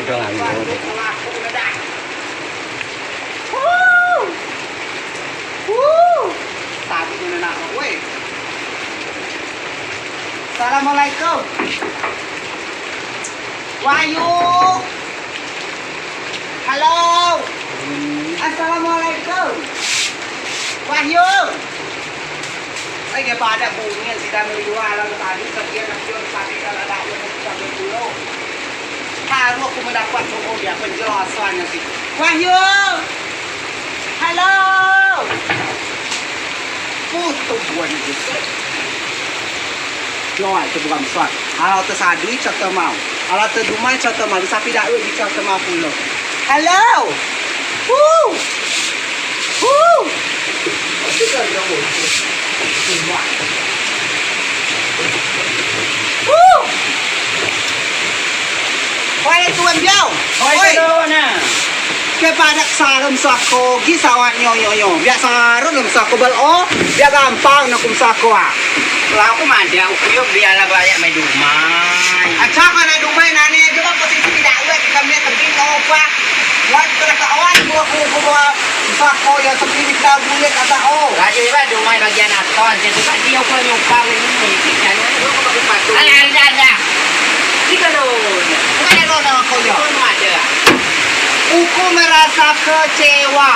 dong ayo. Tadi guna nak weh. Assalamualaikum. Wahyu. Halo. Assalamualaikum. Wahyu. Ay, pada bunyi si kami dua alam tadi sekian nasion pakai kalau ada yang sampai dulu. Harus aku mendapat dia penjelasannya sih. Wahyu. Halo. Putus buat itu. Nói itu bukan soal. Kalau tersadui contoh mau. Kalau terdumai contoh mau. Bisa tidak di contoh mau pulau. Halo. Oi tuan biau. Oi nè. Kepada sarung sako gisawat nyoyo biar sarung sako bel biar gampang nak sako Kalau aku mah ada aku biarlah banyak main dumai. Acha kana dumai nani juga posisi tidak udah kami tebing apa buat kata awal gua sako ya seperti kita boleh kata Lagi apa dumai bagian atas jadi pak dia kau nyumpah ini kan aku patu. Ada. Kita dong. Mana dong kau ya? Kau ada. Aku merasa kecewa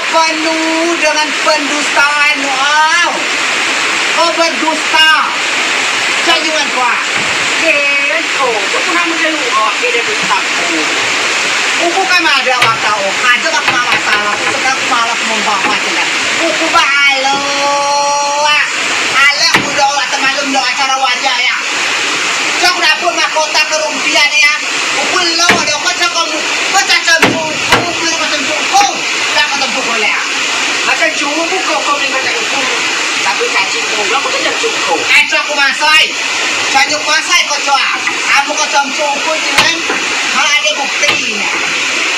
penuh dengan pendustaan kau berdusta jangan kau Kau pernah mengeluh dia berdustaku. Aku kan ada waktu aja aku masalah sekarang malas membawa jelas aku balo ala aku doa teman doa acara wajah ya cak dapur mahkota kerumpian ya aku lo ada kau cak kamu kau cak kamu Macam cuma kau ni macam aku. Tapi cacing kau, aku tak cukup. Aja aku masai, saya masai kau coba. Aku kau cukup dengan ada buktinya.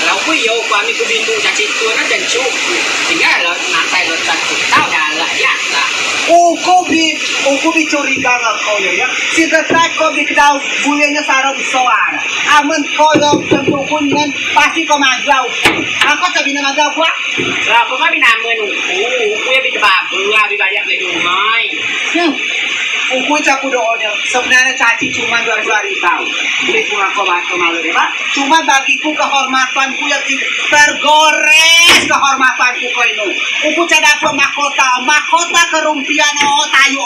Kalau aku yo, kami ku bintu cacing tu nak dan cukup. Tinggal nak saya letak tahu dah lah ya lah. Aku curiga kau ya. Si dekat kau diketahui bulannya sarung soal. Aman kau yang cukup dengan pasti kau magau. Aku tak bina magau kuah. Kalau aku mah bina aku yang bina babu, abi banyak main dumai. Aku cakap doanya sebenarnya caci cuma dua-dua tahu. Beli kurang kau malu deh, Pak. Cuma bagiku kehormatanku yang tergores kehormatanku kau ini. Aku cakap mahkota kerumpian tayu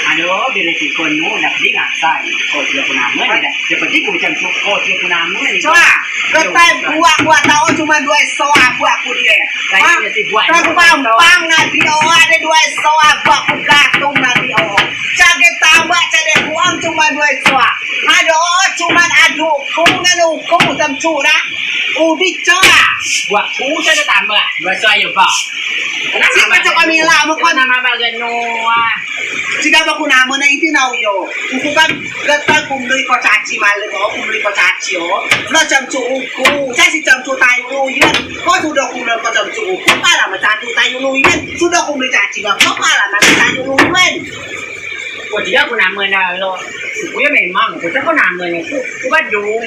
Aduh, bila si kono nak di ngasai. Kau dia pun nama ni dah. Seperti ku macam kau dia pun nama ni. Coba, ketai buat tahu cuma dua soal aku dia. Saya dia si buat. Gampang nanti ada dua soal aku gantung nanti Caget tambah caget buang cuma dua soal. Aduh, cuma adukku nganuku temcu dah. Ubi coba. Buat ku saya tambah. Dua soal ya pak. Si macam kami lah, Kau nama bagian Noah. Jika aku nama na itu nau yo, aku kan letak kumuli kau caci malam kumuli kau caci nak jamcu aku, saya si jamcu tayu luyen, kau sudah kumuli kau jamcu aku, malah macam tayu luyen, sudah kumuli caci kau malah macam tayu luyen. Kau dia aku nama na lo, aku ya memang, kau tak kau nama ni, aku kan dong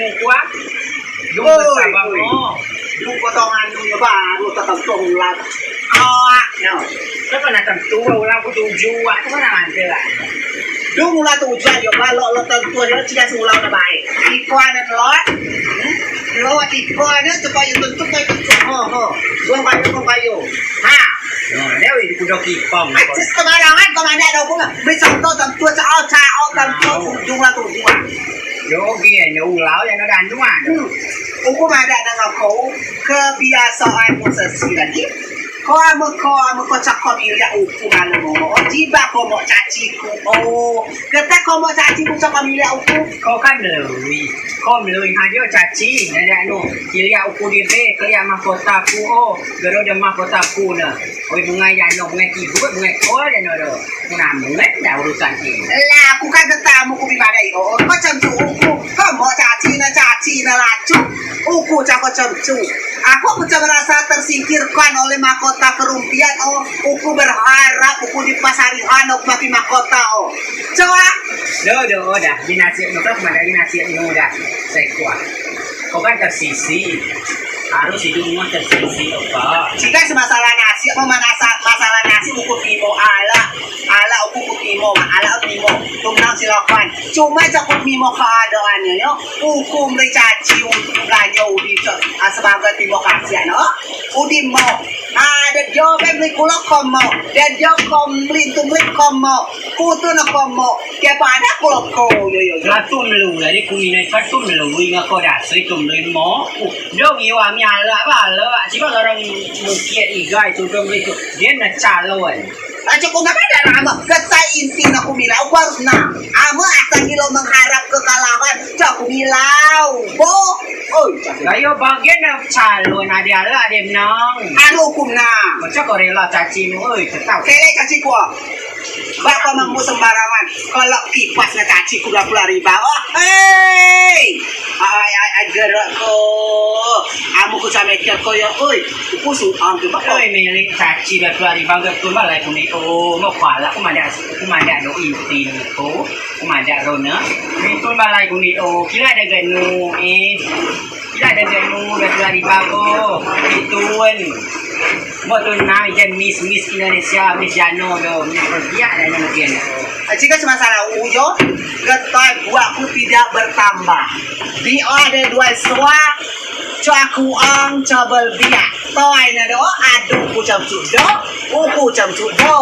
bersama lo. Lu potongan lu baru tetap tonglat. No. Kau nak tentu lah aku tuju, aku mana ada lah. Lu mula tujuan yo kalau lo tentu dia jika sulau dah baik. Ikuan dan lo ikuan dia supaya tentu baik tentu. Buang kayu. Ha. Nếu thì cũng đâu kịp phòng. Sembarangan kau mana ada pun. Bisa tentu cao tentu dùng là tujuan. Yo kia nấu láo cho nó đàn đúng không? Aku ada dengan kau kebiasaan posisi lagi. Kau cakap dia aku malam tiba kau mau caciku. Kata kau mau caciku cakap dia aku. Kau kan lebih. Kau lebih hanya caci. Nada no. Kira aku di be, kira mahkota aku. Gero dah mahkota aku na. Oi bunga yang no bunga kibu, bunga kau dan no. Kenapa bunga dah urusan ini? Lah aku kan ketamu aku bibadai. Kau macam tu aku. Kau mau caci na lacu. Aku cakap macam tu. Aku macam merasa tersingkirkan oleh mahkota kerumpian. Aku berharap aku dipasari hanok bagi mahkota. Coba dah dinasihat maka kepada dinasihat ini udah saya kuat. Kau kan tersisi, harus hidup semua tersisi apa? Jika masalah nasi, masalah nasi ukur timo ala ukur timo, ala timo, tumnang silakan. Cuma cakap mimo keadaannya, yo, hukum recaci untuk belanja udi sebagai timo kasih, no, udi mau. Ada job yang beli kulo komo, dan job komplit komo, kutu na komo, kaya pada kulo ko, yo. Katum lu lah, ni kuninai katum lu, ingat kau dah, seri tum lu mo. Dong iwa miala bala, cuma orang mungkin igai tu dong itu dia nak calon. Aja kok nggak ada nama, ketai inti na kumilau harus na. Amo asal kilo mengharap kekalahan, cak kumilau, bo. Oi, Gayo bagian nak calon ada lah dia menang. anu hukum na. Macam kau rela caci mu, tetap. Kele caci gua. Bapak mampu sembarangan. Kalau kipas na caci ku 20 ribu. Oh, hey. Ay gerak ko. Amo ku sampai ko ya, oi. Ku suang tu Kau milik caci dah keluar di bangga tu balai kuni. Oh, mau kuala aku mana do inti ko, aku mana rona. Itu balai kuni. Oh, kira ada ganu kira ada ganu dah keluar di bangga. Ituan. Mau tu nama jen Miss Indonesia, Miss Jano do, Miss Persia dan yang mungkin. Jika masalah ujo, getai buahku tidak bertambah. Dia ada dua suak, aku ang cabel biak. Toy na do, aduh ku camcuk do, uku camcuk do.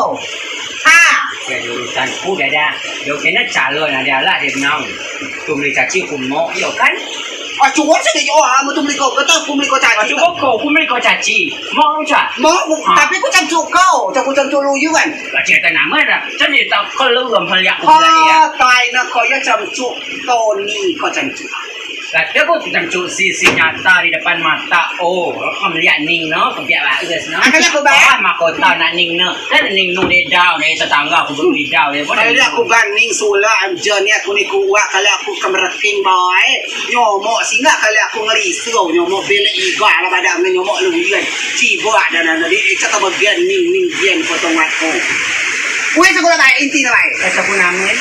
Ha, Jadi urusan ku dah dah. Dia kena calon ada lah dia menang. Tu beli caci ku mau, yo kan? cuma sih yo, amo tu beli kau, kata aku beli kau caci. Cuba kau beli kau caci, mau cak? Mau, tapi ku camcuk kau, aku camcuk lu yuan. Cerita nama dah. Jadi tak keluar melihat aku dia. Toy na kau ya camcuk, Tony kau camcuk. Kata aku cancuk sisi nyata di depan mata. Oh, kau melihat ning no, kau biar bagus no. Akhirnya aku bayar. Oh, mahkota nak ning no. Dan ning no dia down ni tetangga aku baru di down ni. Kali aku ganing sula amja ni aku ni kuat kali aku kemereking boy. Nyomok singa kali aku ngerisau nyomok bela iga lah pada ame nyomok luian. Cibuak dan di cakap bagian ning gian potong aku. Wei sekolah baik inti na baik. Kata pun nama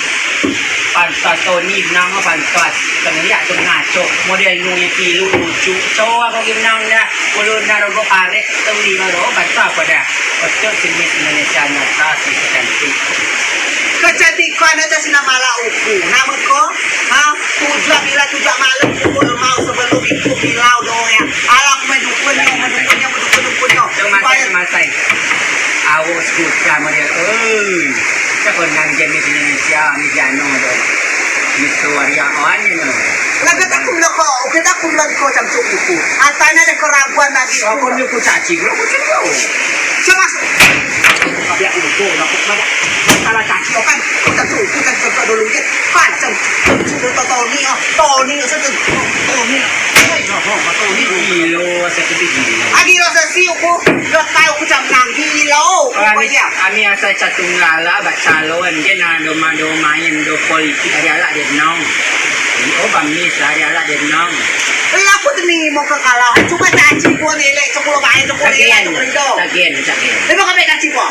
pantas Tony menang pantas. Kena lihat tu ngaco. Model nu yang pilu lucu. Cowok aku menang dah. Kalau nak rogo karek tuli baru pantas pada. Betul jenis Indonesia nyata si cantik. Kecantikan aja sina malah uku. Nama ko, ha? Tujuh malam uku mau sebelum itu pilau doya. Alam medukun yo. Masai. Awak suka model. Siapa nak jenis Indonesia ni Jano tu. Itu waria awan ni. Lagat aku bilang ko camcuk uku. Atana le keraguan lagi. Aku ni aku caci. Aku cakap. Sama. Tapi aku betul. Aku mana? Salah caci kan. Kau camcuk uku kan camcuk dulu je. Kan camcuk Tony Tony satu Tony. Ini gilo, saya gilo. Agi rasa si uku. Gatai uku camnang gilo. Kami asal catung lala, bak calon dia nak main do politik ada lah dia nong. Oh bamis lah ada lah dia nong. Aku tu ni mau kekalahan. Cuma caci gua ni lek 10 baik 10 Cakian. Lepas kau caci gua.